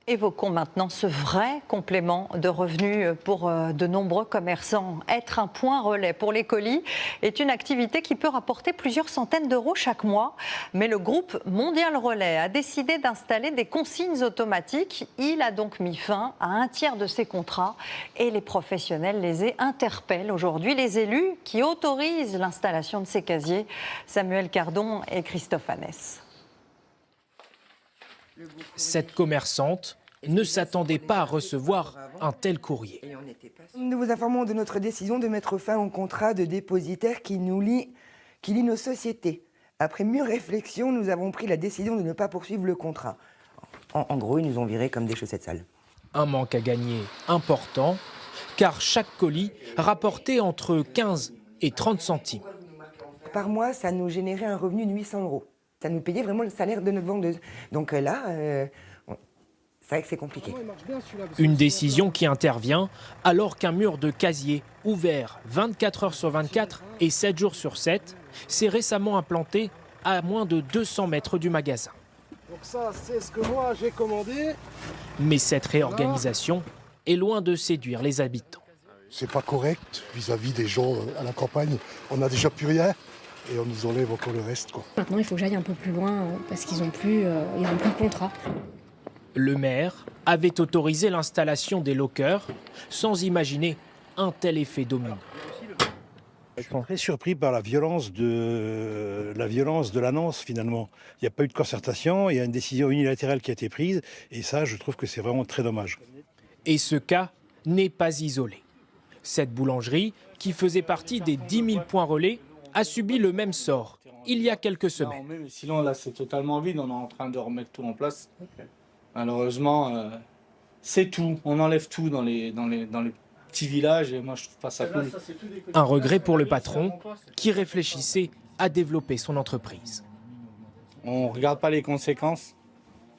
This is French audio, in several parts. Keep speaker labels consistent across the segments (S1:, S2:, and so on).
S1: Évoquons maintenant ce vrai complément de revenus pour de nombreux commerçants. Être un point relais pour les colis est une activité qui peut rapporter plusieurs centaines d'euros chaque mois. Mais le groupe Mondial Relais a décidé d'installer des consignes automatiques. Il a donc mis fin à un tiers de ses contrats et les professionnels les interpellent aujourd'hui. Les élus qui autorisent l'installation de ces casiers, Samuel Cardon et Christophe Annès.
S2: Cette commerçante ne s'attendait pas à recevoir un tel courrier.
S3: Nous vous informons de notre décision de mettre fin au contrat de dépositaire qui lie nos sociétés. Après mûre réflexion, nous avons pris la décision de ne pas poursuivre le contrat. En gros, ils nous ont virés comme des chaussettes sales.
S2: Un manque à gagner important, car chaque colis rapportait entre 15 et 30 centimes.
S3: Par mois, ça nous générait un revenu de 800 €. Ça nous payait vraiment le salaire de notre vendeuse. Donc là, c'est vrai que c'est compliqué.
S2: Une décision qui intervient alors qu'un mur de casier ouvert 24 heures sur 24 et 7 jours sur 7 s'est récemment implanté à moins de 200 mètres du magasin.
S4: Donc ça, c'est ce que moi j'ai commandé.
S2: Mais cette réorganisation est loin de séduire les habitants.
S4: C'est pas correct vis-à-vis des gens à la campagne. On n'a déjà plus rien. Et on nous enlève encore le reste, quoi.
S5: Maintenant, il faut que j'aille un peu plus loin parce qu'ils n'ont plus de contrat.
S2: Le maire avait autorisé l'installation des lockers sans imaginer un tel effet domino.
S6: Je suis très surpris par la violence de l'annonce, finalement. Il n'y a pas eu de concertation, il y a une décision unilatérale qui a été prise. Et ça, je trouve que c'est vraiment très dommage.
S2: Et ce cas n'est pas isolé. Cette boulangerie, qui faisait partie des 10 000 points relais, a subi le même sort il y a quelques semaines.
S7: Non, mais sinon, là, c'est totalement vide. On est en train de remettre tout en place. Malheureusement, c'est tout. On enlève tout dans les petits villages. Et moi, je trouve pas ça cool.
S2: Un regret pour le patron qui réfléchissait à développer son entreprise.
S7: On ne regarde pas les conséquences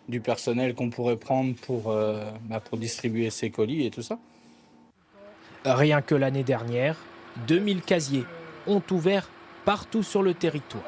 S7: du personnel qu'on pourrait prendre pour distribuer ces colis et tout ça.
S2: Rien que l'année dernière, 2000 casiers ont ouvert partout sur le territoire.